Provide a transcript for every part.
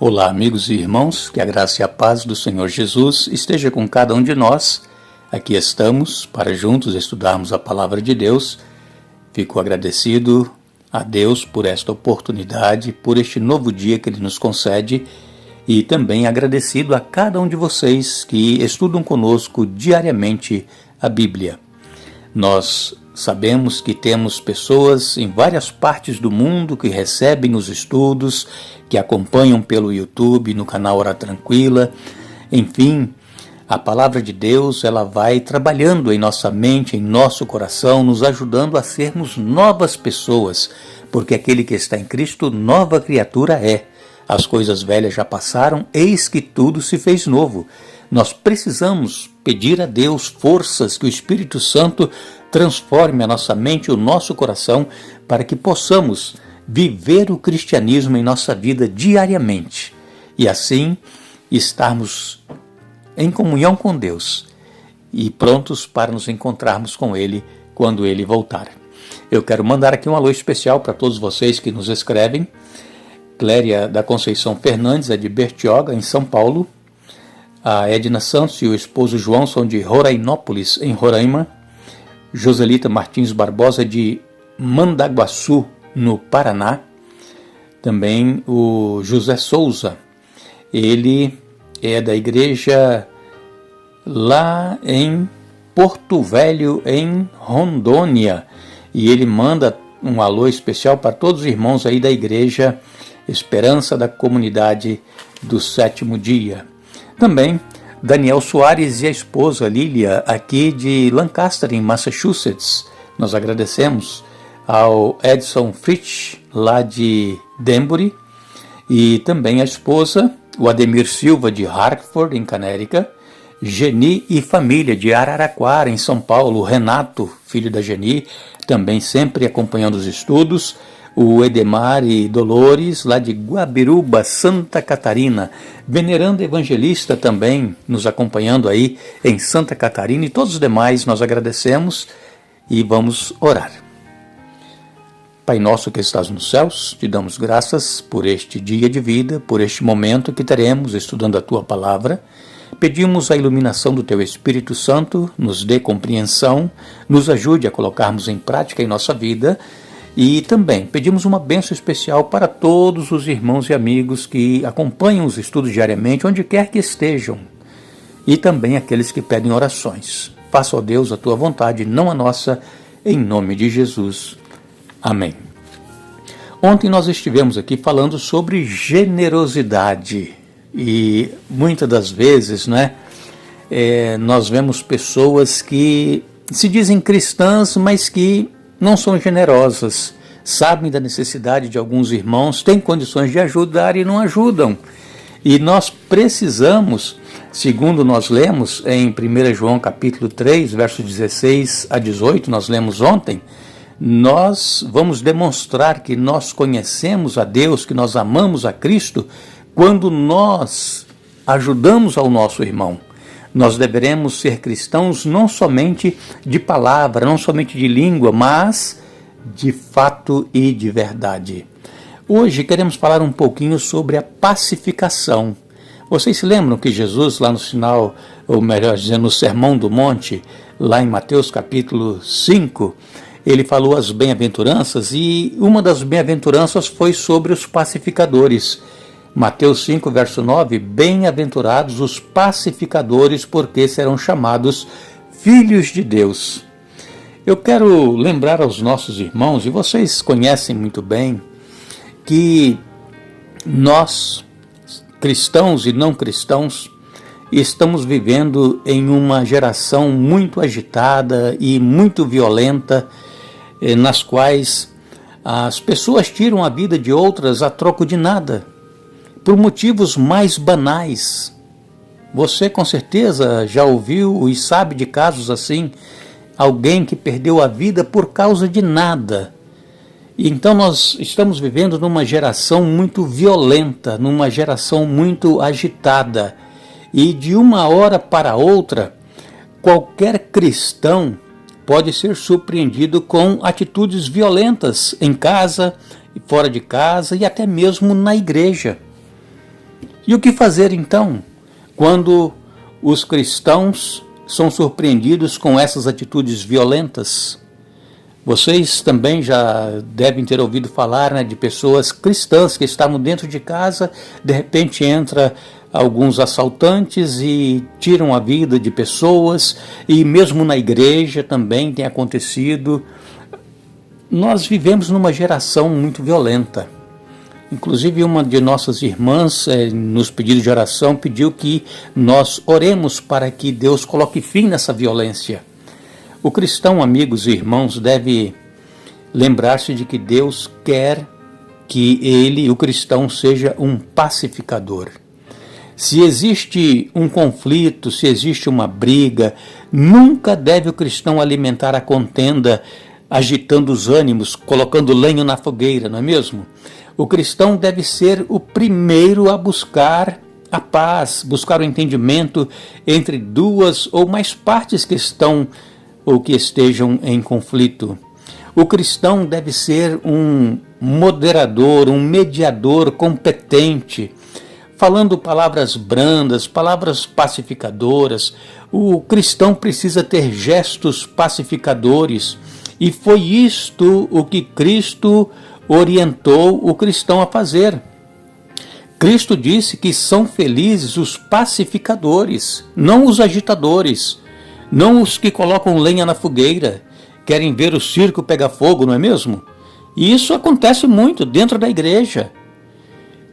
Olá, amigos e irmãos, que a graça e a paz do Senhor Jesus esteja com cada um de nós. Aqui estamos para juntos estudarmos a palavra de Deus. Fico agradecido a Deus por esta oportunidade, por este novo dia que Ele nos concede e também agradecido a cada um de vocês que estudam conosco diariamente a Bíblia. Nós sabemos que temos pessoas em várias partes do mundo que recebem os estudos, que acompanham pelo YouTube, no canal Hora Tranquila. Enfim, a palavra de Deus, ela vai trabalhando em nossa mente, em nosso coração, nos ajudando a sermos novas pessoas, porque aquele que está em Cristo, nova criatura é. As coisas velhas já passaram, eis que tudo se fez novo. Nós precisamos pedir a Deus forças que o Espírito Santo transforme a nossa mente e o nosso coração para que possamos viver o cristianismo em nossa vida diariamente e assim estarmos em comunhão com Deus e prontos para nos encontrarmos com Ele quando Ele voltar. Eu quero mandar aqui um alô especial para todos vocês que nos escrevem. Cléria da Conceição Fernandes é de Bertioga, em São Paulo. A Edna Santos e o esposo João são de Rorainópolis, em Roraima. Joselita Martins Barbosa de Mandaguaçu, no Paraná. Também o José Souza, ele é da igreja lá em Porto Velho, em Rondônia. E ele manda um alô especial para todos os irmãos aí da igreja Esperança da Comunidade do Sétimo Dia. Também Daniel Soares e a esposa Lília, aqui de Lancaster, em Massachusetts. Nós agradecemos ao Edson Fritz, lá de Danbury, e também a esposa, o Ademir Silva, de Hartford, em Connecticut, Geni e família, de Araraquara, em São Paulo, Renato, filho da Geni, também sempre acompanhando os estudos, o Edemar e Dolores, lá de Guabiruba, Santa Catarina, venerando evangelista também nos acompanhando aí em Santa Catarina, e todos os demais nós agradecemos e vamos orar. Pai nosso que estás nos céus, te damos graças por este dia de vida, por este momento que teremos estudando a Tua Palavra. Pedimos a iluminação do Teu Espírito Santo, nos dê compreensão, nos ajude a colocarmos em prática em nossa vida. E também pedimos uma bênção especial para todos os irmãos e amigos que acompanham os estudos diariamente, onde quer que estejam, e também aqueles que pedem orações. Faça, ó Deus, a Tua vontade, não a nossa, em nome de Jesus. Amém. Ontem nós estivemos aqui falando sobre generosidade e muitas das vezes, nós vemos pessoas que se dizem cristãs, mas que não são generosas, sabem da necessidade de alguns irmãos, têm condições de ajudar e não ajudam. E nós precisamos, segundo nós lemos em 1 João capítulo 3, versos 16 a 18, nós lemos ontem, nós vamos demonstrar que nós conhecemos a Deus, que nós amamos a Cristo, quando nós ajudamos ao nosso irmão. Nós deveremos ser cristãos não somente de palavra, não somente de língua, mas de fato e de verdade. Hoje queremos falar um pouquinho sobre a pacificação. Vocês se lembram que Jesus, lá no final, ou melhor dizendo, no Sermão do Monte, lá em Mateus capítulo 5, ele falou as bem-aventuranças e uma das bem-aventuranças foi sobre os pacificadores. Mateus 5, verso 9, bem-aventurados os pacificadores, porque serão chamados filhos de Deus. Eu quero lembrar aos nossos irmãos, e vocês conhecem muito bem, que nós, cristãos e não cristãos, estamos vivendo em uma geração muito agitada e muito violenta, nas quais as pessoas tiram a vida de outras a troco de nada, por motivos mais banais. Você com certeza já ouviu e sabe de casos assim, alguém que perdeu a vida por causa de nada. Então nós estamos vivendo numa geração muito violenta, numa geração muito agitada, e de uma hora para outra, qualquer cristão pode ser surpreendido com atitudes violentas em casa, fora de casa e até mesmo na igreja. E o que fazer então, quando os cristãos são surpreendidos com essas atitudes violentas? Vocês também já devem ter ouvido falar, né, de pessoas cristãs que estavam dentro de casa, de repente entra alguns assaltantes e tiram a vida de pessoas, e mesmo na igreja também tem acontecido. Nós vivemos numa geração muito violenta. Inclusive uma de nossas irmãs, nos pedidos de oração, pediu que nós oremos para que Deus coloque fim nessa violência. O cristão, amigos e irmãos, deve lembrar-se de que Deus quer que ele, o cristão, seja um pacificador. Se existe um conflito, se existe uma briga, nunca deve o cristão alimentar a contenda, agitando os ânimos, colocando lenha na fogueira, não é mesmo? O cristão deve ser o primeiro a buscar a paz, buscar o entendimento entre duas ou mais partes que estão ou que estejam em conflito. O cristão deve ser um moderador, um mediador competente, falando palavras brandas, palavras pacificadoras. O cristão precisa ter gestos pacificadores, e foi isto o que Cristo orientou o cristão a fazer. Cristo disse que são felizes os pacificadores, não os agitadores, não os que colocam lenha na fogueira, querem ver o circo pegar fogo, não é mesmo? E isso acontece muito dentro da igreja.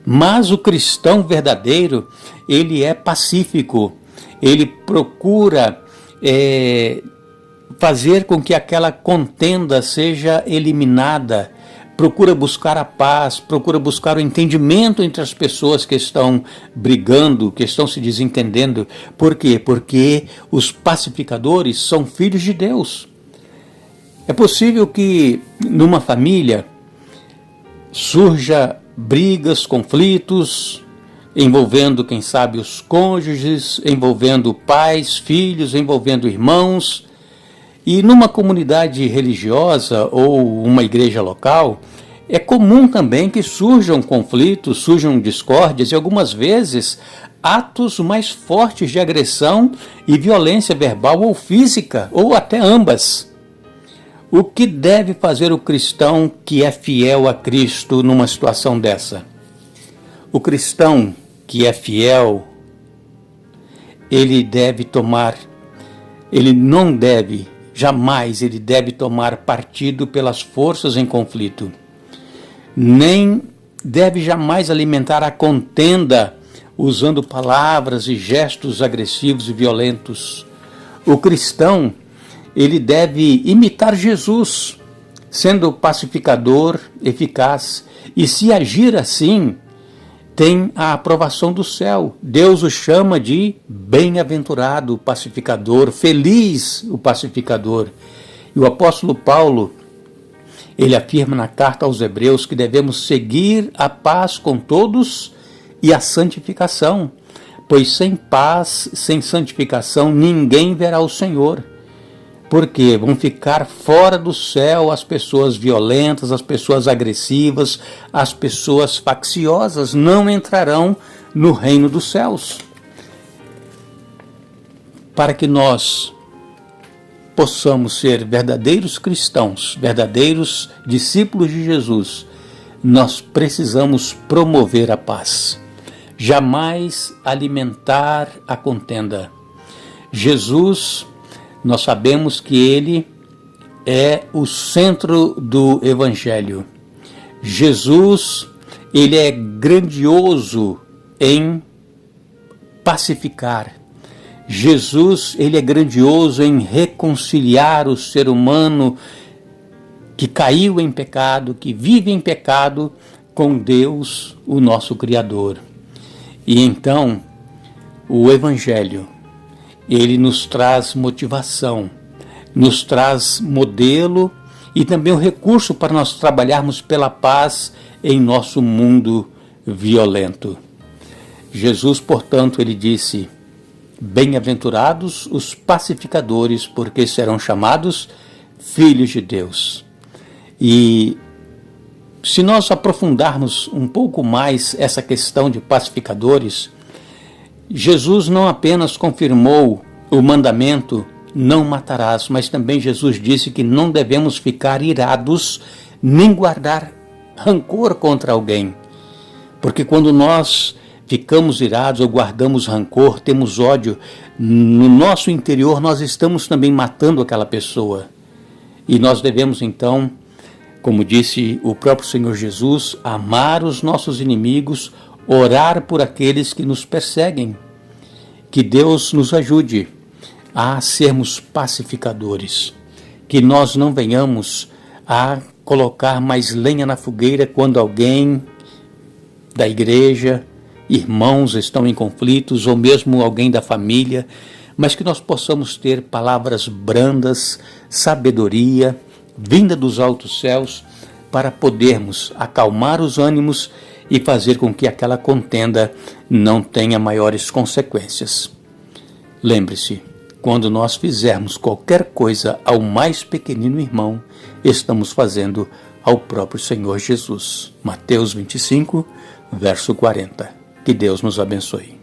Mas o cristão verdadeiro, ele é pacífico, ele procura fazer com que aquela contenda seja eliminada, procura buscar a paz, procura buscar o entendimento entre as pessoas que estão brigando, que estão se desentendendo. Por quê? Porque os pacificadores são filhos de Deus. É possível que numa família surja brigas, conflitos, envolvendo, quem sabe, os cônjuges, envolvendo pais, filhos, envolvendo irmãos. E numa comunidade religiosa ou uma igreja local, é comum também que surjam conflitos, surjam discórdias e algumas vezes atos mais fortes de agressão e violência verbal ou física, ou até ambas. O que deve fazer o cristão que é fiel a Cristo numa situação dessa? O cristão que é fiel, jamais ele deve tomar partido pelas forças em conflito, nem deve jamais alimentar a contenda usando palavras e gestos agressivos e violentos. O cristão, ele deve imitar Jesus, sendo pacificador, eficaz, e se agir assim, tem a aprovação do céu. Deus o chama de bem-aventurado pacificador, feliz o pacificador. E o apóstolo Paulo, ele afirma na carta aos Hebreus que devemos seguir a paz com todos e a santificação, pois sem paz, sem santificação, ninguém verá o Senhor. Porque vão ficar fora do céu as pessoas violentas, as pessoas agressivas, as pessoas facciosas não entrarão no reino dos céus. Para que nós possamos ser verdadeiros cristãos, verdadeiros discípulos de Jesus, nós precisamos promover a paz, jamais alimentar a contenda. Jesus, nós sabemos que ele é o centro do Evangelho. Jesus, ele é grandioso em pacificar. Jesus, ele é grandioso em reconciliar o ser humano que caiu em pecado, que vive em pecado, com Deus, o nosso Criador. E então, o Evangelho, ele nos traz motivação, nos traz modelo e também o recurso para nós trabalharmos pela paz em nosso mundo violento. Jesus, portanto, ele disse: bem-aventurados os pacificadores, porque serão chamados filhos de Deus. E se nós aprofundarmos um pouco mais essa questão de pacificadores, Jesus não apenas confirmou o mandamento não matarás, mas também Jesus disse que não devemos ficar irados nem guardar rancor contra alguém. Porque quando nós ficamos irados ou guardamos rancor, temos ódio, no nosso interior nós estamos também matando aquela pessoa. E nós devemos então, como disse o próprio Senhor Jesus, amar os nossos inimigos, orar por aqueles que nos perseguem. Que Deus nos ajude a sermos pacificadores, que nós não venhamos a colocar mais lenha na fogueira quando alguém da igreja, irmãos estão em conflitos, ou mesmo alguém da família, mas que nós possamos ter palavras brandas, sabedoria, vinda dos altos céus, para podermos acalmar os ânimos e fazer com que aquela contenda não tenha maiores consequências. Lembre-se, quando nós fizermos qualquer coisa ao mais pequenino irmão, estamos fazendo ao próprio Senhor Jesus. Mateus 25, verso 40. Que Deus nos abençoe.